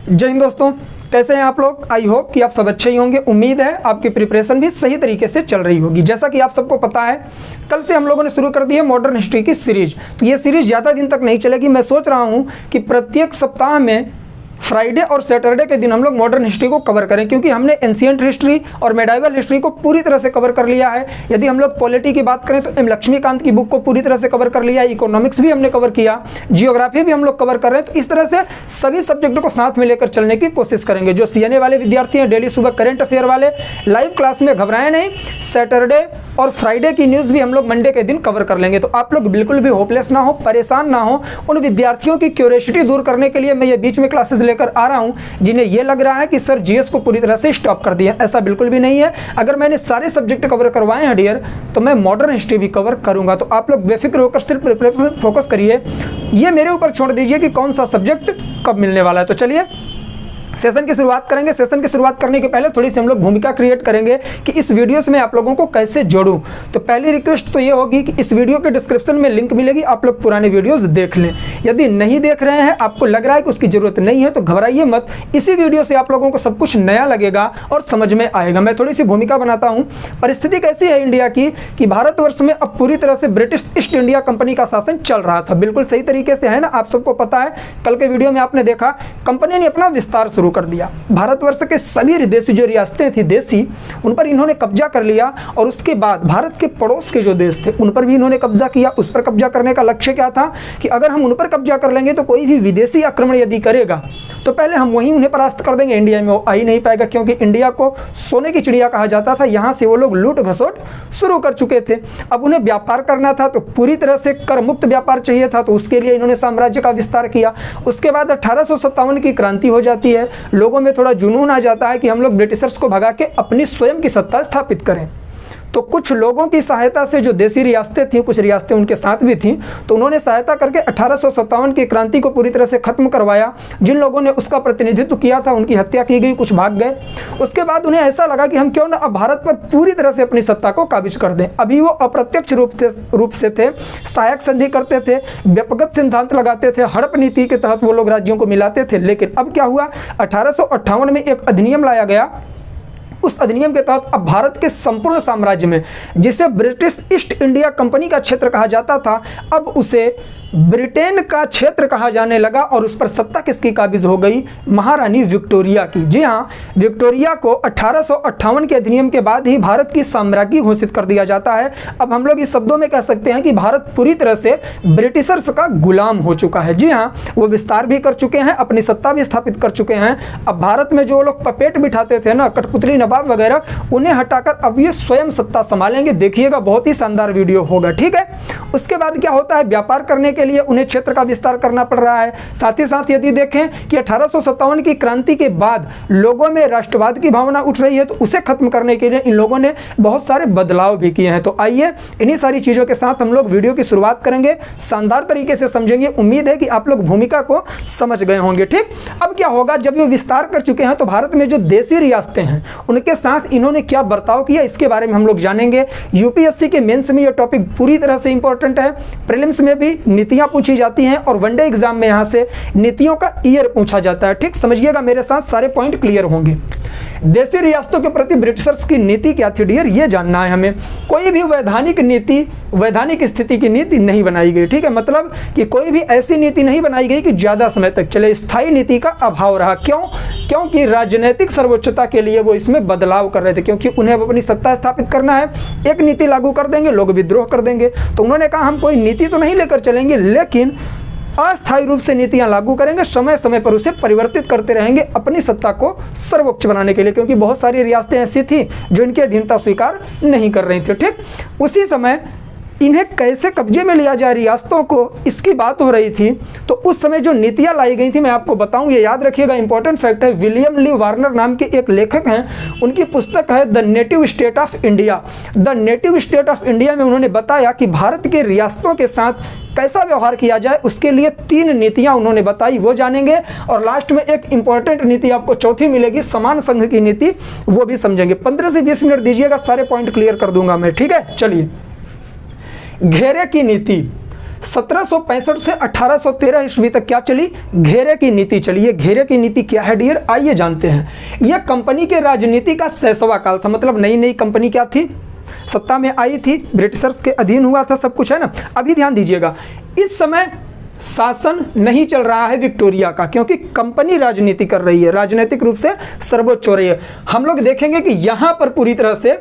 जय हिंद दोस्तों, कैसे हैं आप लोग। आई होप कि आप सब अच्छे ही होंगे। उम्मीद है आपकी प्रिपरेशन भी सही तरीके से चल रही होगी। जैसा कि आप सबको पता है, कल से हम लोगों ने शुरू कर दी है मॉडर्न हिस्ट्री की सीरीज। तो ये सीरीज ज़्यादा दिन तक नहीं चलेगी। मैं सोच रहा हूँ कि प्रत्येक सप्ताह में फ्राइडे और सैटरडे के दिन हम लोग मॉडर्न हिस्ट्री को कवर करें, क्योंकि हमने एंशिएंट हिस्ट्री और मेडाइवल हिस्ट्री को पूरी तरह से कवर कर लिया है। यदि हम लोग पॉलिटी की बात करें तो एम लक्ष्मीकांत की बुक को पूरी तरह से कवर कर लिया है। इकोनॉमिक्स भी हमने कवर किया, जियोग्राफी भी हम लोग कवर कर रहे हैं। तो इस तरह से सभी सब्जेक्टों को साथ में लेकर चलने की कोशिश करेंगे। जो CNA वाले विद्यार्थी हैं, डेली सुबह करंट अफेयर वाले लाइव क्लास में घबराएं नहीं। सैटरडे और फ्राइडे की न्यूज़ भी हम लोग मंडे के दिन कवर कर लेंगे। तो आप लोग बिल्कुल भी होपलेस ना हो, परेशान ना हो। उन विद्यार्थियों की क्यूरियोसिटी दूर करने के लिए मैं ये बीच में क्लासेस लेकर आ रहा हूँ जिन्हें ये लग रहा है कि सर जीएस को पूरी तरह से स्टॉप कर दिया। ऐसा बिल्कुल भी नहीं है। अगर मैंने सारे सब्जेक्ट कवर करवाए हैं डियर, तो मैं मॉडर्न हिस्ट्री भी कवर करूंगा। तो आप लोग बेफिक्र होकर सिर्फ प्रिपरेशन फोकस करिए। ये मेरे ऊपर छोड़ दीजिए कि कौन सा सब्जेक्ट कब मिलने वाला है। तो चलिए सेशन की शुरुआत करेंगे। सेशन की शुरुआत करने के पहले थोड़ी सी हम लोग भूमिका क्रिएट करेंगे कि इस वीडियो से मैं आप लोगों को कैसे जोड़ूं। तो पहली रिक्वेस्ट तो ये होगी कि इस वीडियो के डिस्क्रिप्शन में लिंक मिलेगी, आप लोग पुराने वीडियोस देख लें। यदि नहीं देख रहे हैं, आपको लग रहा है कि उसकी ज़रूरत नहीं है, तो घबराइए मत। इसी वीडियो से आप लोगों को सब कुछ नया लगेगा और समझ में आएगा। मैं थोड़ी सी भूमिका बनाता हूँ। परिस्थिति कैसी है इंडिया की कि भारतवर्ष में अब पूरी तरह से ब्रिटिश ईस्ट इंडिया कंपनी का शासन चल रहा था। बिल्कुल सही तरीके से है ना, आप सबको पता है। कल के वीडियो में आपने देखा, कंपनी ने अपना विस्तार शुरू कर दिया। भारतवर्ष के सभी देशी जो रियासतें थी देशी, उन पर इन्होंने कब्जा कर लिया। और उसके बाद भारत के पड़ोस के जो देश थे उन पर भी इन्होंने कब्जा किया। उस पर कब्जा करने का लक्ष्य क्या था कि अगर हम उन पर कब्जा कर लेंगे तो कोई भी विदेशी आक्रमण यदि करेगा तो पहले हम वहीं उन्हें परास्त कर देंगे। इंडिया में वो आ ही नहीं पाएगा, क्योंकि इंडिया को सोने की चिड़िया कहा जाता था। यहाँ से वो लोग लूट घसोट शुरू कर चुके थे। अब उन्हें व्यापार करना था तो पूरी तरह से कर मुक्त व्यापार चाहिए था। तो उसके लिए इन्होंने साम्राज्य का विस्तार किया। उसके बाद 1857 की क्रांति हो जाती है। लोगों में थोड़ा जुनून आ जाता है कि हम लोग ब्रिटिशर्स को भगा के अपनी स्वयं की सत्ता स्थापित करें। तो कुछ लोगों की सहायता से, जो देसी रियासतें थीं, कुछ रियासतें उनके साथ भी थीं, तो उन्होंने सहायता करके 1857 की क्रांति को पूरी तरह से खत्म करवाया। जिन लोगों ने उसका प्रतिनिधित्व किया था उनकी हत्या की गई, कुछ भाग गए। उसके बाद उन्हें ऐसा लगा कि हम क्यों ना अब भारत पर पूरी तरह से अपनी सत्ता को काबिज कर दें। अभी वो अप्रत्यक्ष रूप से थे, सहायक संधि करते थे, व्यक्तिगत सिद्धांत लगाते थे, हड़प नीति के तहत वो लोग राज्यों को मिलाते थे। लेकिन अब क्या हुआ, 1858 में एक अधिनियम लाया गया। उस अधिनियम के तहत अब भारत के संपूर्ण साम्राज्य में, जिसे ब्रिटिश ईस्ट इंडिया कंपनी का क्षेत्र कहा जाता था, अब उसे ब्रिटेन का क्षेत्र कहा जाने लगा। और उस पर सत्ता किसकी काबिज हो गई, महारानी विक्टोरिया की। जी हाँ, विक्टोरिया को 1858 के अधिनियम के बाद ही भारत की साम्राज्ञी घोषित कर दिया जाता है। अब हम लोग इस शब्दों में कह सकते हैं कि भारत पूरी तरह से ब्रिटिशर्स का गुलाम हो चुका है। जी हाँ, वो विस्तार भी कर चुके हैं, अपनी सत्ता भी स्थापित कर चुके हैं। अब भारत में जो लोग पपेट बिठाते थे ना, कठपुतली नवाब वगैरह, उन्हें हटाकर अब ये स्वयं सत्ता संभालेंगे। देखिएगा, बहुत ही शानदार वीडियो होगा। ठीक है, उसके बाद क्या होता है, व्यापार करने के लिए उन्हें क्षेत्र का विस्तार करना पड़ रहा है। साथ ही साथ यदि देखें कि 1857 की क्रांति के बाद लोगों में राष्ट्रवाद की भावना उठ रही है, तो उसे खत्म करने के लिए इन लोगों ने बहुत सारे बदलाव भी किए हैं। तो आइए इन्हीं सारी चीजों के साथ हम लोग वीडियो की शुरुआत करेंगे, शानदार तरीके से समझेंगे। उम्मीद है कि आप लोग भूमिका को समझ गए होंगे। ठीक, अब क्या होगा, जब ये विस्तार कर चुके हैं तो भारत में जो देसी रियासतें हैं उनके साथ इन्होंने क्या बर्ताव किया, इसके बारे में हम लोग जानेंगे। यूपीएससी के मेंस में यह टॉपिक पूरी तरह से इंपॉर्टेंट है। प्रीलिम्स में भी नीतियां पूछी जाती हैं और वनडे एग्जाम में यहां से नीतियों का ईयर पूछा जाता है। ठीक, समझिएगा, मेरे साथ सारे पॉइंट क्लियर होंगे। देशी रियासतों के प्रति ब्रिटिशर्स की नीति क्या थी डियर, ये जानना है हमें। कोई भी वैधानिक नीति, वैधानिक स्थिति की नीति नहीं बनाई गई। ठीक है, मतलब कि कोई भी ऐसी नीति नहीं बनाई गई कि ज्यादा समय तक चले। स्थायी नीति का अभाव रहा। क्यों? क्योंकि राजनीतिक सर्वोच्चता के लिए वो इसमें बदलाव कर रहे थे, क्योंकि उन्हें अपनी सत्ता स्थापित करना है। एक नीति लागू कर देंगे, लोग विद्रोह कर देंगे। तो उन्होंने कहा हम कोई नीति तो नहीं लेकर चलेंगे, लेकिन अस्थायी रूप से नीतियां लागू करेंगे, समय समय पर उसे परिवर्तित करते रहेंगे अपनी सत्ता को सर्वोच्च बनाने के लिए, क्योंकि बहुत सारी रियासतें ऐसी थी जो इनकी अधीनता स्वीकार नहीं कर रही थी। ठीक, उसी समय इन्हें कैसे कब्जे में लिया जाए रियासतों को, इसकी बात हो रही थी। तो उस समय जो नीतियां लाई गई थी मैं आपको बताऊं, ये याद रखिएगा, इंपॉर्टेंट फैक्ट है। विलियम ली वार्नर नाम के एक लेखक हैं, उनकी पुस्तक है the native state of India. The native state of India में उन्होंने बताया कि भारत के रियासतों के साथ कैसा व्यवहार किया जाए, उसके लिए 3 नीतियां उन्होंने बताई, वो जानेंगे। और लास्ट में एक इंपॉर्टेंट नीति आपको चौथी मिलेगी, समान संघ की नीति, वो भी समझेंगे। 15 से 20 मिनट दीजिएगा, सारे पॉइंट क्लियर कर दूंगा मैं। ठीक है, चलिए। घेरे की नीति, 1765 से 1813 ईस्वी तक क्या चली? घेरे की नीति चली। ये घेरे की नीति क्या है डियर, आइए जानते हैं। यह कंपनी के राजनीति का शैशवा काल था, मतलब नई नई कंपनी क्या थी, सत्ता में आई थी, ब्रिटिशर्स के अधीन हुआ था सब कुछ, है ना। अभी ध्यान दीजिएगा, इस समय शासन नहीं चल रहा है विक्टोरिया का, क्योंकि कंपनी राजनीति कर रही है, राजनीतिक रूप से सर्वोच्च हो रही है। हम लोग देखेंगे कि यहां पर पूरी तरह से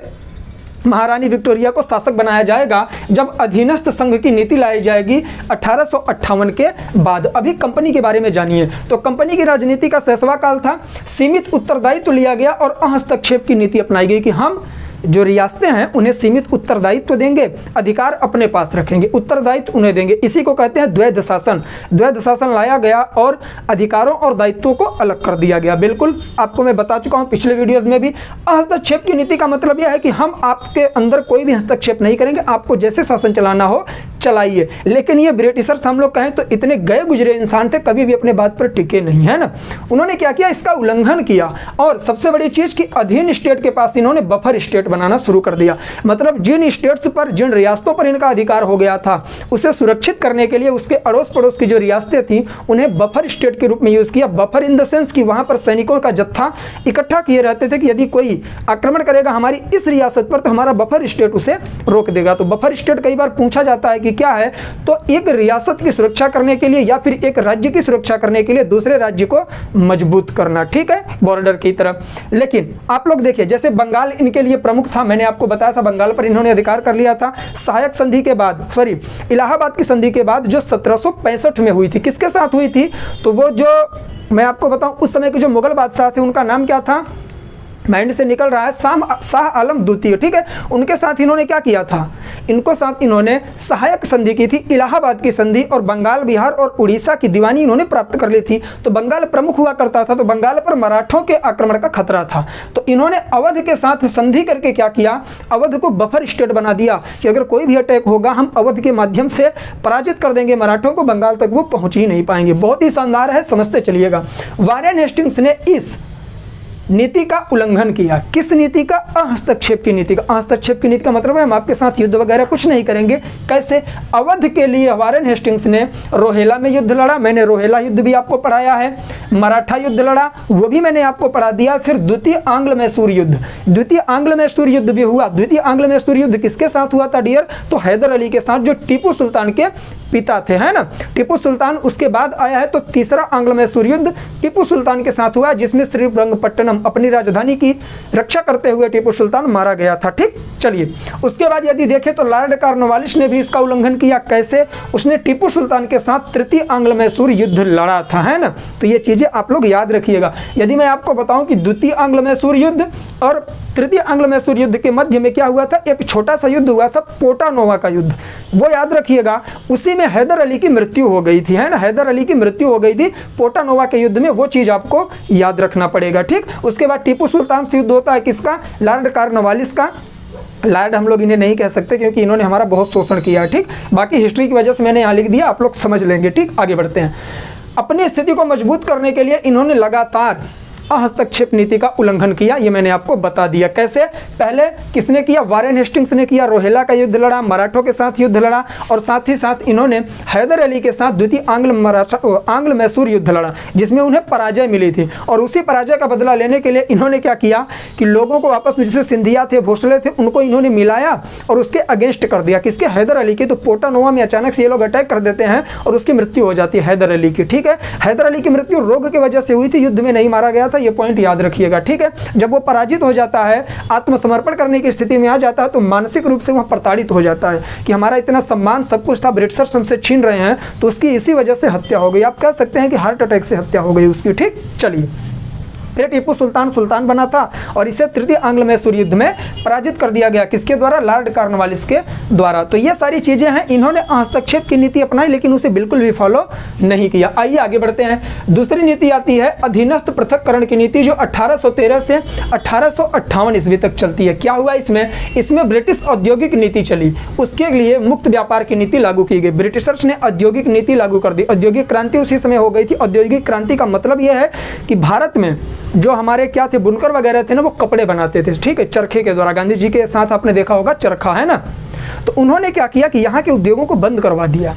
महारानी विक्टोरिया को शासक बनाया जाएगा जब अधीनस्थ संघ की नीति लाई जाएगी 1858 के बाद। अभी कंपनी के बारे में जानिए। तो कंपनी की राजनीति का शैशवा काल था, सीमित उत्तरदायित्व लिया गया और हस्तक्षेप की नीति अपनाई गई कि हम जो रियासतें हैं उन्हें सीमित उत्तरदायित्व देंगे, अधिकार अपने पास रखेंगे, उत्तरदायित्व उन्हें देंगे। इसी को कहते हैं द्वैध शासन। द्वैध शासन लाया गया और अधिकारों और दायित्वों को अलग कर दिया गया। बिल्कुल आपको मैं बता चुका हूं पिछले वीडियोस में भी। हस्तक्षेप की नीति का मतलब यह है कि हम आपके अंदर कोई भी हस्तक्षेप नहीं करेंगे, आपको जैसे शासन चलाना हो चलाइए। लेकिन ये ब्रिटिशर्स हम लोग कहें तो इतने गए गुजरे इंसान थे, कभी भी अपने बात पर टिके नहीं, है ना। उन्होंने क्या किया, इसका उल्लंघन किया। और सबसे बड़ी चीज कि अधीन स्टेट के पास इन्होंने बफर स्टेट बनाना शुरू कर दिया। मतलब जिन स्टेट्स पर, जिन रियासतों पर इनका अधिकार हो गया था, उसे सुरक्षित करने के लिए उसके अड़ोस पड़ोस की जो रियासतें थी उन्हें बफर स्टेट के रूप में यूज किया। बफर इन द सेंस कि वहां पर सैनिकों का जत्था इकट्ठा किए रहते थे कि यदि कोई आक्रमण करेगा हमारी इस रियासत पर तो हमारा बफर स्टेट उसे रोक देगा। तो बफर स्टेट कई बार पूछा जाता है कि क्या है, तो एक रियासत की सुरक्षा करने के लिए या फिर एक राज्य की सुरक्षा करने के लिए दूसरे राज्य को मजबूत करना, ठीक है, बॉर्डर की तरफ। लेकिन आप लोग देखिए, जैसे बंगाल इनके लिए प्रमुख था, मैंने आपको बताया था बंगाल पर इन्होंने अधिकार कर लिया था। सहायक संधि के बाद, सॉरी इलाहाबाद की संधि के बाद जो 1765 में हुई थी, किसके साथ हुई थी, तो वो जो मैं आपको बताऊं उस समय के जो मुगल बादशाह थे उनका नाम क्या था, माइंड से निकल रहा है, शाह आलम द्वितीय, ठीक है। उनके साथ इन्होंने क्या किया था, इनको साथ इन्होंने सहायक संधि की थी, इलाहाबाद की संधि, और बंगाल, बिहार और उड़ीसा की दीवानी इन्होंने प्राप्त कर ली थी। तो बंगाल प्रमुख हुआ करता था, तो बंगाल पर मराठों के आक्रमण का खतरा था। तो इन्होंने अवध के साथ संधि करके क्या किया, अवध को बफर स्टेट बना दिया कि अगर कोई भी अटैक होगा हम अवध के माध्यम से पराजित कर देंगे मराठों को, बंगाल तक वो पहुंच ही नहीं पाएंगे। बहुत ही शानदार है, समझते चलिएगा। वारेन हेस्टिंग्स ने इस नीति का उल्लंघन किया। किस नीति का, हस्तक्षेप की नीति का। हस्तक्षेप की नीति का मतलब है हम आपके साथ युद्ध वगैरह कुछ नहीं करेंगे। कैसे, अवध के लिए वारेन हेस्टिंग्स ने रोहेला में युद्ध लड़ा, मैंने रोहेला युद्ध भी आपको पढ़ाया है। मराठा युद्ध लड़ा, वो भी मैंने आपको पढ़ा दिया। फिर द्वितीय आंग्ल मैसूर युद्ध, द्वितीय आंग्ल मैसूर युद्ध भी हुआ। द्वितीय आंग्ल मैसूर युद्ध किसके साथ हुआ था डियर, तो हैदर अली के साथ, जो टीपू सुल्तान के पिता थे, है ना, टीपू सुल्तान। उसके बाद आया है तो तीसरा आंग्ल मैसूर युद्ध टीपू सुल्तान के साथ हुआ, जिसमें श्रीरंगपट्टनम अपनी राजधानी की रक्षा करते हुए टीपू सुल्तान मारा गया था, ठीक। चलिए, उसके बाद यदि देखें तो लॉर्ड कॉर्नवालिस ने भी इसका उल्लंघन किया। कैसे, उसने टीपू सुल्तान के साथ तृतीय आंग्ल मैसूर युद्ध लड़ा था, है ना। तो ये चीजें आप लोग याद रखिएगा। यदि मैं आपको बताऊं कि द्वितीय आंग्ल मैसूर युद्ध और तृतीय आंग्ल मैसूर युद्ध के मध्य में क्या हुआ था, एक छोटा सा युद्ध हुआ था, पोटानोवा का युद्ध, वो याद रखिएगा। उसी में हैदर अली की मृत्यु हो गई थी, है ना, हैदर अली की मृत्यु हो गई थी पोटानोवा के युद्ध में, वो चीज आपको याद रखना पड़ेगा, ठीक। उसके बाद टीपू सुल्तान से युद्ध होता है किसका, लॉर्ड कॉर्नवालिस का। लॉर्ड हम लोग इन्हें नहीं कह सकते क्योंकि इन्होंने हमारा बहुत शोषण किया है, ठीक। बाकी हिस्ट्री की वजह से मैंने यहाँ लिख दिया, आप लोग समझ लेंगे, ठीक। आगे बढ़ते हैं। अपनी स्थिति को मजबूत करने के लिए इन्होंने लगातार हस्तक्षेप नीति का उल्लंघन किया, ये मैंने आपको बता दिया। कैसे, पहले किसने किया, वारेन हेस्टिंग्स ने किया, रोहेला का युद्ध लड़ा, मराठों के साथ युद्ध लड़ा, और साथ ही साथ इन्होंने हैदर अली के साथ द्वितीय आंग्ल मैसूर युद्ध लड़ा, जिसमें उन्हें पराजय मिली थी। और उसी पराजय का बदला लेने के लिए इन्होंने क्या किया कि लोगों को आपस में, जैसे सिंधिया थे, भोसले थे, उनको इन्होंने मिलाया और उसके अगेंस्ट कर दिया। किसके, हैदर अली के। तो पोटानोवा में अचानक से ये लोग अटैक कर देते हैं और उसकी मृत्यु हो जाती है हैदर अली की, ठीक है। हैदर अली की मृत्यु रोग की वजह से हुई थी, युद्ध में नहीं मारा गया था, ये पॉइंट याद रखिएगा, ठीक है। जब वो पराजित हो जाता है, आत्मसमर्पण करने की स्थिति में आ जाता है, तो मानसिक रूप से वह प्रताड़ित हो जाता है कि हमारा इतना सम्मान सब कुछ था, ब्रिटिशर्स हमसे छीन रहे हैं, तो उसकी इसी वजह से हत्या हो गई। आप कह सकते हैं कि हार्ट अटैक से हत्या हो गई उसकी, ठीक। चलिए, फिर टीपू सुल्तान बना था और इसे तृतीय आंग्ल मैसूर युद्ध में पराजित कर दिया गया। किसके द्वारा, लॉर्ड कॉर्नवालिस के द्वारा। तो ये सारी चीजें हैं, इन्होंने हस्तक्षेप की नीति अपनाई लेकिन उसे बिल्कुल भी फॉलो नहीं किया। आइए आगे बढ़ते हैं। दूसरी नीति आती है अधीनस्थ पृथक्करण की नीति, जो 1813 से 1858 ईस्वी तक चलती है। क्या हुआ इसमें ब्रिटिश औद्योगिक नीति चली, उसके लिए मुक्त व्यापार की नीति लागू की गई। ब्रिटिशर्स ने औद्योगिक नीति लागू कर दी, औद्योगिक क्रांति उसी समय हो गई थी। औद्योगिक क्रांति का मतलब यह है कि भारत में जो हमारे क्या थे, बुनकर वगैरह थे ना, वो कपड़े बनाते थे, ठीक है, चरखे के द्वारा। गांधी जी के साथ आपने देखा होगा चरखा, है ना। तो उन्होंने क्या किया कि यहाँ के उद्योगों को बंद करवा दिया।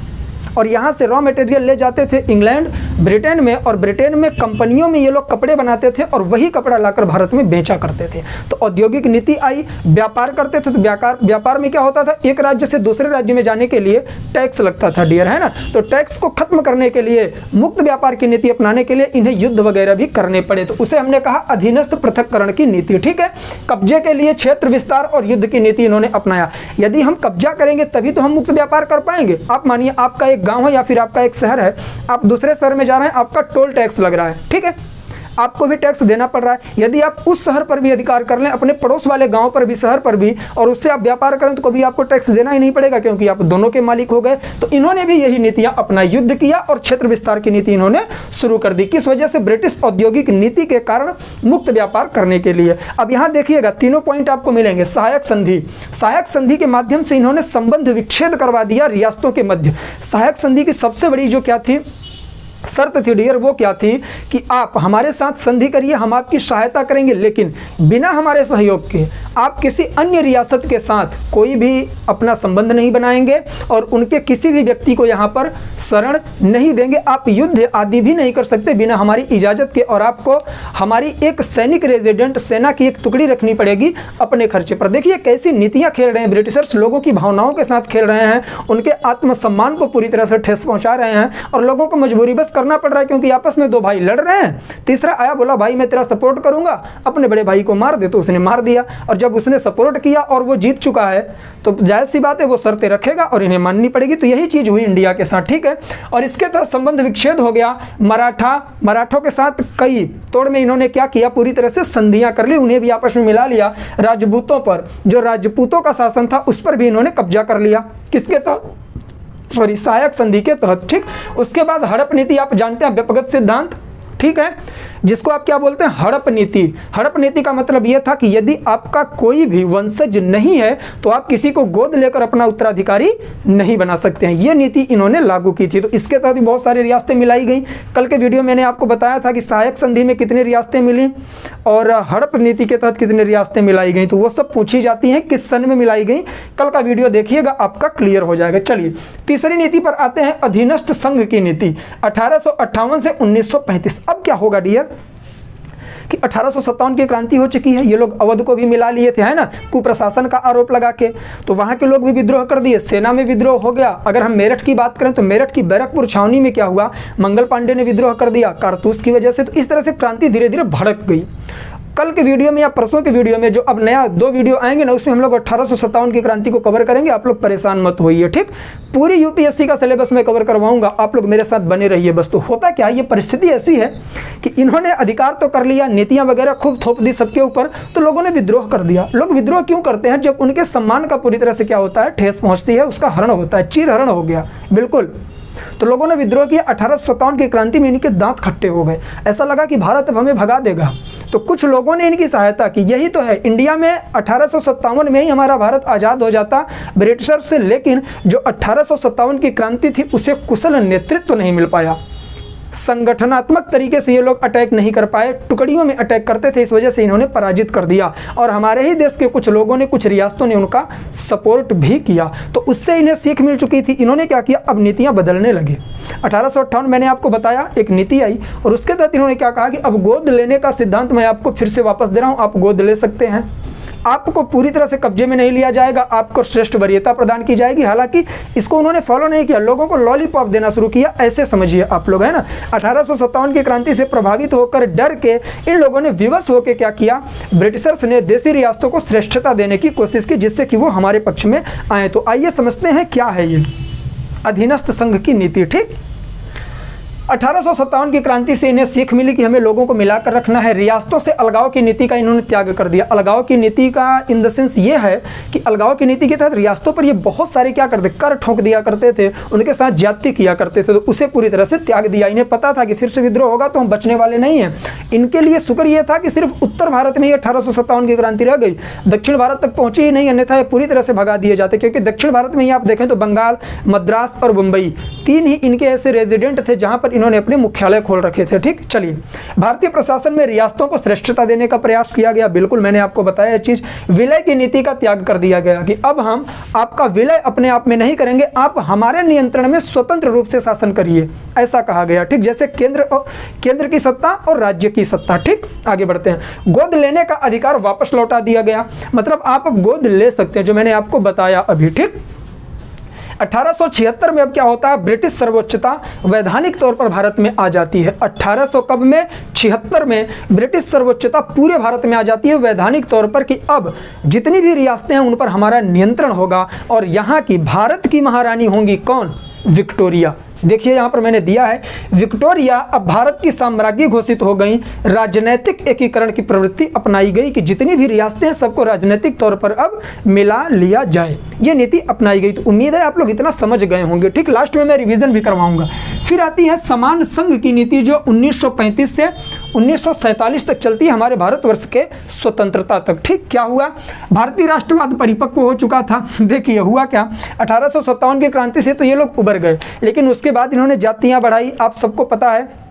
और यहाँ से रॉ मटेरियल ले जाते थे इंग्लैंड, ब्रिटेन में, और ब्रिटेन में कंपनियों में ये लोग कपड़े बनाते थे और वही कपड़ा लाकर भारत में बेचा करते थे। तो औद्योगिक नीति आई, व्यापार करते थे, तो व्यापार में क्या होता था, एक राज्य से दूसरे राज्य में जाने के लिए टैक्स लगता था डियर, है ना। तो टैक्स को खत्म करने के लिए, मुक्त व्यापार की नीति अपनाने के लिए इन्हें युद्ध वगैरह भी करने पड़े, तो उसे हमने कहा अधीनस्थ पृथक्करण की नीति, ठीक है। कब्जे के लिए क्षेत्र विस्तार और युद्ध की नीति इन्होंने अपनाया। यदि हम कब्जा करेंगे तभी तो हम मुक्त व्यापार कर पाएंगे। आप मानिए आपका एक गांव है या फिर आपका एक शहर है, आप दूसरे शहर में जा रहे हैं, आपका टोल टैक्स लग रहा है, ठीक है, आपको भी टैक्स देना पड़ रहा है। यदि आप उस शहर पर भी अधिकार कर लें, अपने पड़ोस वाले गांव पर भी, शहर पर भी, और उससे आप व्यापार करें, तो कभी आपको टैक्स देना ही नहीं पड़ेगा, क्योंकि आप दोनों के मालिक हो गए। तो इन्होंने भी यही नीतियां अपना, युद्ध किया और क्षेत्र विस्तार की नीति इन्होंने शुरू कर दी। किस वजह से? ब्रिटिश औद्योगिक नीति के कारण, मुक्त व्यापार करने के लिए। अब यहां देखिएगा तीनों पॉइंट आपको मिलेंगे। सहायक संधि, सहायक संधि के माध्यम से इन्होंने संबंध विच्छेद करवा दिया रियासतों के मध्य। सहायक संधि की सबसे बड़ी जो क्या थी, शर्त थी डियर, वो क्या थी कि आप हमारे साथ संधि करिए, हम आपकी सहायता करेंगे, लेकिन बिना हमारे सहयोग के आप किसी अन्य रियासत के साथ कोई भी अपना संबंध नहीं बनाएंगे और उनके किसी भी व्यक्ति को यहाँ पर शरण नहीं देंगे। आप युद्ध आदि भी नहीं कर सकते बिना हमारी इजाज़त के, और आपको हमारी एक सैनिक रेजिडेंट, सेना की एक टुकड़ी रखनी पड़ेगी अपने खर्चे पर। देखिए कैसी नीतियाँ खेल रहे हैं ब्रिटिशर्स, लोगों की भावनाओं के साथ खेल रहे हैं, उनके आत्मसम्मान को पूरी तरह से ठेस पहुँचा रहे हैं, और लोगों को मजबूरी बस करना पड़ रहा है, क्योंकि आपस में दो भाई लड़ रहे हैं। तीसरा आया, बोला भाई मैं तेरा सपोर्ट करूंगा, अपने बड़े भाई को मार दे, तो उसने मार दिया। और जब उसने सपोर्ट किया और वो जीत चुका है, तो जायज़ सी बात है वो शर्तें रखेगा और इन्हें माननी पड़ेगी। तो यही चीज हुई इंडिया के साथ, ठीक है। और इसके तहत संबंध विच्छेद हो गया। मराठों के साथ कई तोड़ में इन्होंने क्या किया, पूरी तरह से संधियां कर ली, उन्हें भी आपस में मिला लिया। राजपूतों पर, जो राजपूतों का शासन था, उस पर भी इन्होंने कब्जा कर लिया। किसके तहत? सहायक संधि के तहत, ठीक। उसके बाद हड़प नीति, आप जानते हैं व्यपगत सिद्धांत, ठीक है, जिसको आप क्या बोलते हैं, हड़प नीति। हड़प नीति का मतलब यह था कि यदि आपका कोई भी वंशज नहीं है तो आप किसी को गोद लेकर अपना उत्तराधिकारी नहीं बना सकते हैं। यह नीति इन्होंने लागू की थी। तो इसके तहत भी बहुत सारी रियासतें मिलाई गई। कल के वीडियो मैंने आपको बताया था कि सहायक संधि में कितनी रियासतें मिली और हड़प नीति के तहत कितनी रियासतें मिलाई गई, तो वो सब पूछी जाती हैं किस सन में मिलाई गई। कल का वीडियो देखिएगा, आपका क्लियर हो जाएगा। चलिए तीसरी नीति पर आते हैं, अधीनस्थ संघ की नीति 1858 से 1935। अब क्या होगा डियर कि 1857 की क्रांति हो चुकी है, ये लोग अवध को भी मिला लिए थे, है ना, कुप्रशासन का आरोप लगा के। तो वहाँ के लोग भी विद्रोह कर दिए, सेना में विद्रोह हो गया। अगर हम मेरठ की बात करें तो मेरठ की बैरकपुर छावनी में क्या हुआ, मंगल पांडे ने विद्रोह कर दिया कारतूस की वजह से। तो इस तरह से क्रांति धीरे धीरे भड़क गई। कल के वीडियो में या परसों के वीडियो में जो अब नया 2 वीडियो आएंगे ना, उसमें हम लोग 1857 की क्रांति को कवर करेंगे। आप लोग परेशान मत होइए, ठीक। पूरी यूपीएससी का सिलेबस में कवर करवाऊंगा, आप लोग मेरे साथ बने रहिए बस। तो होता क्या, ये परिस्थिति ऐसी है कि इन्होंने अधिकार तो कर लिया, नीतियां वगैरह खूब थोप दी सबके ऊपर, तो लोगों ने विद्रोह कर दिया। लोग विद्रोह क्यों करते हैं? जब उनके सम्मान का पूरी तरह से क्या होता है, ठेस पहुंचती है, उसका हरण होता है, चीरहरण हो गया, बिल्कुल। तो लोगों ने विद्रोह किया। 1857 की क्रांति में इनके दांत खट्टे हो गए, ऐसा लगा कि भारत अब हमें भगा देगा। तो कुछ लोगों ने इनकी सहायता की। यही तो है, इंडिया में 1857 में ही हमारा भारत आज़ाद हो जाता ब्रिटिशर से, लेकिन जो 1857 की क्रांति थी उसे कुशल नेतृत्व नहीं मिल पाया। संगठनात्मक तरीके से ये लोग अटैक नहीं कर पाए, टुकड़ियों में अटैक करते थे, इस वजह से इन्होंने पराजित कर दिया। और हमारे ही देश के कुछ लोगों ने, कुछ रियासतों ने उनका सपोर्ट भी किया। तो उससे इन्हें सीख मिल चुकी थी। इन्होंने क्या किया, अब नीतियां बदलने लगे। 1858 मैंने आपको बताया एक नीति आई, और उसके तहत इन्होंने क्या कहा कि अब गोद लेने का सिद्धांत मैं आपको फिर से वापस दे रहा हूँ, आप गोद ले सकते हैं। आपको पूरी तरह से कब्जे में नहीं लिया जाएगा, आपको श्रेष्ठ वरीयता प्रदान की जाएगी। हालांकि इसको उन्होंने फॉलो नहीं किया, लोगों को लॉलीपॉप देना शुरू किया, ऐसे समझिए आप लोग, है ना। 1857 की क्रांति से प्रभावित होकर, डर के, इन लोगों ने विवश होकर क्या किया, ब्रिटिशर्स ने देशी रियासतों को श्रेष्ठता देने की कोशिश की, जिससे कि वो हमारे पक्ष में आए। तो आइए समझते हैं क्या है ये अधीनस्थ संघ की नीति, ठीक। 1857 की क्रांति से इन्हें सीख मिली कि हमें लोगों को मिलाकर रखना है। रियासतों से अलगाव की नीति का इन्होंने त्याग कर दिया। अलगाव की नीति का इन द सेंस ये है कि अलगाव की नीति के तहत रियासतों पर ये बहुत सारे क्या करते, कर ठोक दिया करते थे, उनके साथ ज्यादती किया करते थे। तो उसे पूरी तरह से त्याग दिया। इन्हें पता था कि फिर से विद्रोह होगा तो हम बचने वाले नहीं हैं। इनके लिए शुक्र यह था कि सिर्फ उत्तर भारत में ही 1857 की क्रांति रह गई, दक्षिण भारत तक पहुंची ही नहीं, अन्यथा ये पूरी तरह से भगा दिए जाते। क्योंकि दक्षिण भारत में ही आप देखें तो बंगाल, मद्रास और मुंबई 3 ही इनके ऐसे रेजिडेंट थे जहाँ पर इन्होंने अपने मुख्यालय खोल रखे थे। ठीक, चलिए, भारतीय प्रशासन में रियासतों को श्रेष्ठता देने का प्रयास किया गया। बिल्कुल, मैंने आपको बताया ये चीज। विलय की नीति का त्याग कर दिया गया कि अब हम आपका विलय अपने आप में नहीं करेंगे, आप हमारे नियंत्रण में स्वतंत्र रूप से शासन करिए, ऐसा कहा गया। ठीक, जैसे केंद्र की सत्ता और राज्य की सत्ता। ठीक, आगे बढ़ते हैं। गोद लेने का अधिकार वापस लौटा दिया गया, मतलब आप अब गोद ले सकते हैं, जो मैंने आपको बताया अभी। ठीक, 1876 में अब क्या होता है, ब्रिटिश सर्वोच्चता वैधानिक तौर पर भारत में आ जाती है। 1800 कब में, 76 में ब्रिटिश सर्वोच्चता पूरे भारत में आ जाती है वैधानिक तौर पर, कि अब जितनी भी रियासतें हैं उन पर हमारा नियंत्रण होगा और यहाँ की भारत की महारानी होंगी कौन, विक्टोरिया। देखिए यहाँ पर मैंने दिया है, विक्टोरिया अब भारत की साम्राज्ञी घोषित हो गई। राजनीतिक एकीकरण की प्रवृत्ति अपनाई गई कि जितनी भी रियासतें हैं सबको राजनीतिक तौर पर अब मिला लिया जाए, ये नीति अपनाई गई। तो उम्मीद है आप लोग इतना समझ गए होंगे। ठीक, लास्ट में मैं रिवीजन भी करवाऊंगा। फिर आती है समान संघ की नीति, जो 1935 से 1947 तक चलती है हमारे भारतवर्ष के स्वतंत्रता तक। ठीक, क्या हुआ, भारतीय राष्ट्रवाद परिपक्व हो चुका था। देखिए हुआ क्या, 1857 की क्रांति से तो ये लोग उबर गए, लेकिन उसके बाद इन्होंने जातियां बढ़ाई। आप सबको पता है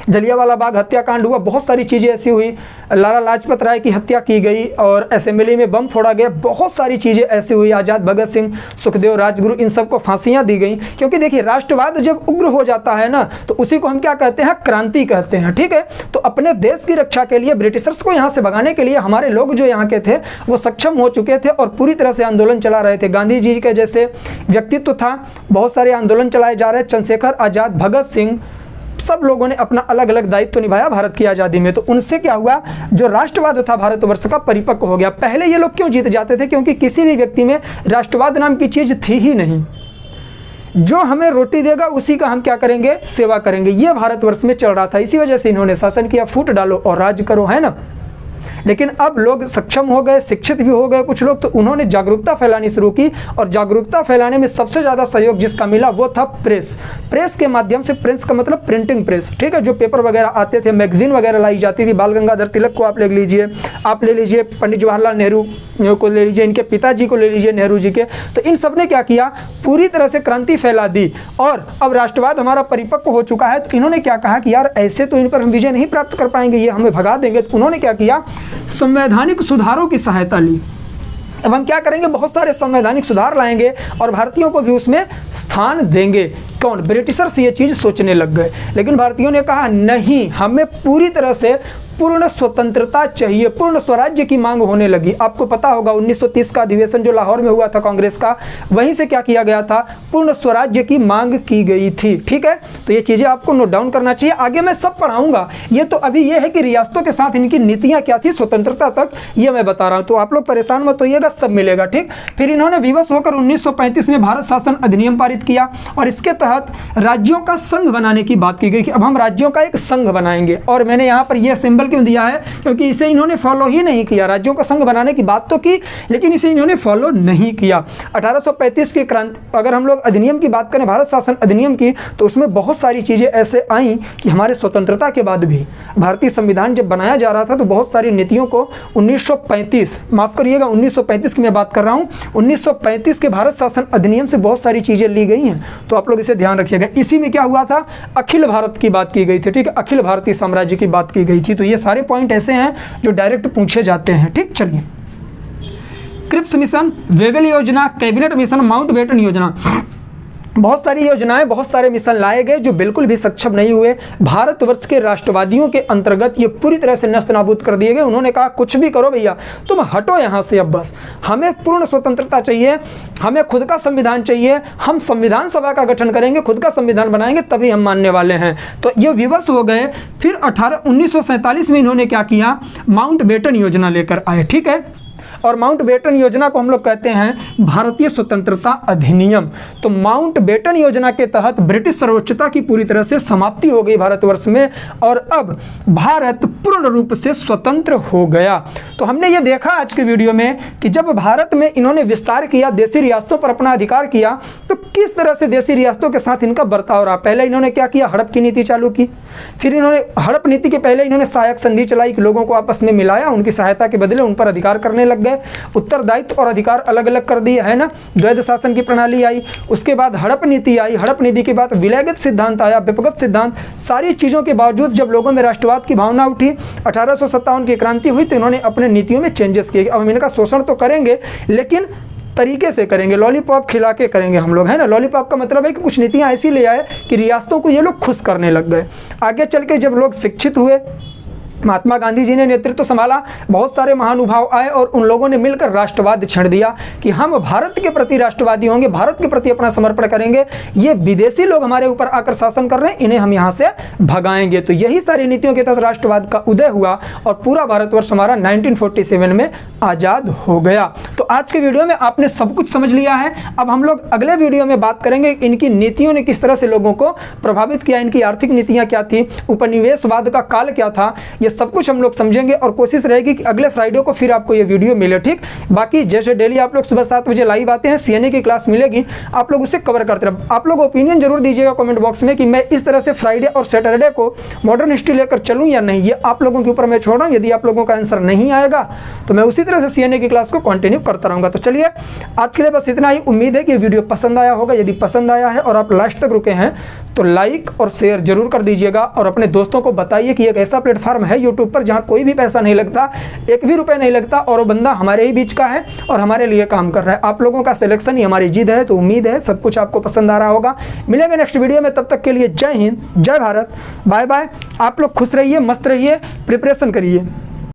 जलियांवाला बाग हत्याकांड हुआ, बहुत सारी चीज़ें ऐसी हुई, लाला लाजपत राय की हत्या की गई और असेंबली में बम फोड़ा गया, बहुत सारी चीज़ें ऐसी हुई। आज़ाद भगत सिंह, सुखदेव, राजगुरु, इन सबको फांसियां दी गई। क्योंकि देखिए राष्ट्रवाद जब उग्र हो जाता है ना, तो उसी को हम क्या कहते हैं, क्रांति कहते हैं। ठीक है, तो अपने देश की रक्षा के लिए, ब्रिटिशर्स को यहाँ से भगाने के लिए हमारे लोग जो यहाँ के थे वो सक्षम हो चुके थे और पूरी तरह से आंदोलन चला रहे थे। गांधी जी के जैसे व्यक्तित्व था, बहुत सारे आंदोलन चलाए जा रहे, चंद्रशेखर आज़ाद, भगत सिंह, सब लोगों ने अपना अलग अलग दायित्व निभाया भारत की आज़ादी में। तो उनसे क्या हुआ, जो राष्ट्रवाद था भारतवर्ष का परिपक्व हो गया। पहले ये लोग क्यों जीत जाते थे, क्योंकि किसी भी व्यक्ति में राष्ट्रवाद नाम की चीज़ थी ही नहीं। जो हमें रोटी देगा उसी का हम क्या करेंगे, सेवा करेंगे, ये भारतवर्ष में चल रहा था। इसी वजह से इन्होंने शासन किया, फूट डालो और राज करो, है ना। लेकिन अब लोग सक्षम हो गए, शिक्षित भी हो गए कुछ लोग, तो उन्होंने जागरूकता फैलानी शुरू की और जागरूकता फैलाने में सबसे ज़्यादा सहयोग जिसका मिला वो था प्रेस। प्रेस के माध्यम से, प्रेस का मतलब प्रिंटिंग प्रेस। ठीक है, जो पेपर वगैरह आते थे, मैगजीन वगैरह लाई जाती थी। बाल गंगाधर तिलक को आप ले लीजिए, आप ले लीजिए पंडित जवाहरलाल नेहरू को ले लीजिए, इनके पिताजी को ले लीजिए नेहरू जी के, तो इन सब ने क्या किया, पूरी तरह से क्रांति फैला दी। और अब राष्ट्रवाद हमारा परिपक्व हो चुका है, तो इन्होंने क्या कहा कि यार ऐसे तो इन पर हम विजय नहीं प्राप्त कर पाएंगे, ये हमें भगा देंगे। तो उन्होंने क्या किया, संवैधानिक सुधारों की सहायता ली। अब हम क्या करेंगे, बहुत सारे संवैधानिक सुधार लाएंगे और भारतीयों को भी उसमें स्थान देंगे। कौन, ब्रिटिशर्स ये चीज़ सोचने लग गए। लेकिन भारतीयों ने कहा नहीं, हमें पूरी तरह से पूर्ण स्वतंत्रता चाहिए, पूर्ण स्वराज्य की मांग होने लगी। आपको पता होगा 1930 का अधिवेशन जो लाहौर में हुआ था कांग्रेस का, वहीं से क्या किया गया था, पूर्ण स्वराज्य की मांग की गई थी। ठीक है, तो ये चीज़ें आपको नोट डाउन करना चाहिए, आगे मैं सब पढ़ाऊंगा। ये तो अभी ये है कि रियासतों के साथ इनकी नीतियाँ क्या थी स्वतंत्रता तक, ये मैं बता रहा हूँ, तो आप लोग परेशान मत होइएगा, सब मिलेगा। ठीक, फिर इन्होंने विवश होकर 1935 में भारत शासन अधिनियम पारित किया और इसके तहत राज्यों का संघ बनाने की बात की गई कि अब हम राज्यों का एक संघ बनाएंगे। और मैंने यहाँ पर यह सिंबल क्यों दिया है, क्योंकि इसे इन्होंने फॉलो ही नहीं किया। राज्यों का संघ बनाने की बात तो की, लेकिन इसे इन्होंने फॉलो नहीं किया। 1835 की क्रांति, अगर हम लोग अधिनियम की बात करें, भारत शासन अधिनियम की, तो उसमें बहुत सारी चीज़ें ऐसे आई कि हमारे स्वतंत्रता के बाद भी भारतीय संविधान जब बनाया जा रहा था तो बहुत सारी नीतियों को 1935, माफ़ करिएगा 1935 की मैं बात कर रहा हूँ, 1935 के भारत शासन अधिनियम से बहुत सारी चीज़ें ली गई हैं। तो आप लोग इसे ध्यान रखिएगा। इसी में क्या हुआ था, अखिल भारत की बात की गई थी। ठीक है, अखिल भारतीय साम्राज्य की बात की गई थी। तो ये सारे पॉइंट ऐसे हैं जो डायरेक्ट पूछे जाते हैं। ठीक, चलिए, क्रिप्स मिशन, वेवेल योजना, कैबिनेट मिशन, माउंटबेटन योजना, बहुत सारी योजनाएं, बहुत सारे मिशन लाए गए जो बिल्कुल भी सक्षम नहीं हुए। भारतवर्ष के राष्ट्रवादियों के अंतर्गत ये पूरी तरह से नष्ट नाबूद कर दिए गए। उन्होंने कहा कुछ भी करो भैया, तुम हटो यहाँ से, अब बस हमें पूर्ण स्वतंत्रता चाहिए, हमें खुद का संविधान चाहिए, हम संविधान सभा का गठन करेंगे, खुद का संविधान बनाएंगे, तभी हम मानने वाले हैं। तो ये विवश हो गए। फिर 1947 में इन्होंने क्या किया, माउंटबेटन योजना लेकर आए। ठीक है, और माउंटबेटन योजना को हम लोग कहते हैं भारतीय स्वतंत्रता अधिनियम। तो माउंटबेटन योजना के तहत ब्रिटिश सर्वोच्चता की पूरी तरह से समाप्ति हो गई भारतवर्ष में और अब भारत पूर्ण रूप से स्वतंत्र हो गया। तो हमने ये देखा आज के वीडियो में कि जब भारत में इन्होंने विस्तार किया, देशी रियासतों पर अपना अधिकार किया, तो किस तरह से देशी रियासतों के साथ इनका बर्ताव रहा। पहले इन्होंने क्या किया, हड़प की नीति चालू की। फिर इन्होंने हड़प नीति के पहले इन्होंने सहायक संधि चलाई कि लोगों को आपस में मिलाया, उनकी सहायता के बदले उन पर अधिकार करने लग गए। गए, उत्तरदायित्व और अधिकार अलग अलग कर दिए, है ना। द्वैध शासन की प्रणाली आई, उसके बाद हड़प नीति आई, हड़प नीति के बाद विलयगत सिद्धांत आया, विपगत सिद्धांत। सारी चीज़ों के बावजूद जब लोगों में राष्ट्रवाद की भावना उठी, 1857 की क्रांति हुई, तो इन्होंने अपने नीतियों में चेंजेस किए। अब हम इनका शोषण तो करेंगे लेकिन तरीके से करेंगे, लॉलीपॉप खिला के करेंगे हम लोग, है ना। लॉलीपॉप का मतलब है कि कुछ नीतियाँ ऐसी ले आए कि रियासतों को ये लोग खुश करने लग गए। आगे चल के जब लोग शिक्षित हुए, महात्मा गांधी जी ने नेतृत्व संभाला, बहुत सारे महानुभाव आए और उन लोगों ने मिलकर राष्ट्रवाद छेड़ दिया कि हम भारत के प्रति राष्ट्रवादी होंगे, भारत के प्रति अपना समर्पण करेंगे, ये विदेशी लोग हमारे ऊपर आकर शासन कर रहे हैं, इन्हें हम यहाँ से भगाएंगे। तो यही सारी नीतियों के तहत राष्ट्रवाद का उदय हुआ और पूरा भारतवर्ष हमारा 1947 में आज़ाद हो गया। तो आज के वीडियो में आपने सब कुछ समझ लिया है। अब हम लोग अगले वीडियो में बात करेंगे इनकी नीतियों ने किस तरह से लोगों को प्रभावित किया, इनकी आर्थिक नीतियाँ क्या थी, उपनिवेशवाद का काल क्या था, ये सब कुछ हम लोग समझेंगे और कोशिश रहेगी कि अगले फ्राइडे को फिर आपको ये वीडियो मिले, ठीक। बाकी जैसे डेली आप लोग सुबह 7 बजे लाइव आते हैं, सीएनए की क्लास मिलेगी, आप लोग उसे कवर करते रहे। आप लोग ओपिनियन जरूर दीजिएगा कमेंट बॉक्स में कि मैं इस तरह से फ्राइडे और सैटरडे को मॉडर्न हिस्ट्री लेकर चलूं या नहीं, ये आप लोगों के ऊपर मैं छोड़ रहा हूं। यदि आप लोगों का आंसर नहीं आएगा तो मैं उसी तरह से सीएनए की क्लास को कंटिन्यू करता रहूंगा। तो चलिए आज के लिए बस इतना ही। उम्मीद है कि वीडियो पसंद आया होगा। यदि पसंद आया है और आप लास्ट तक रुके हैं तो लाइक और शेयर जरूर कर दीजिएगा और अपने दोस्तों को बताइए कि एक ऐसा प्लेटफॉर्म है यूट्यूब पर जहां कोई भी पैसा नहीं लगता, एक भी रुपए नहीं लगता और वो बंदा हमारे ही बीच का है और हमारे लिए काम कर रहा है। आप लोगों का सिलेक्शन ही हमारी जीत है। तो उम्मीद है सब कुछ आपको पसंद आ रहा होगा। मिलेंगे नेक्स्ट वीडियो में, तब तक के लिए जय हिंद, जय भारत, बाय बाय। आप लोग खुश रहिए, मस्त रहिए, प्रिपरेशन करिए।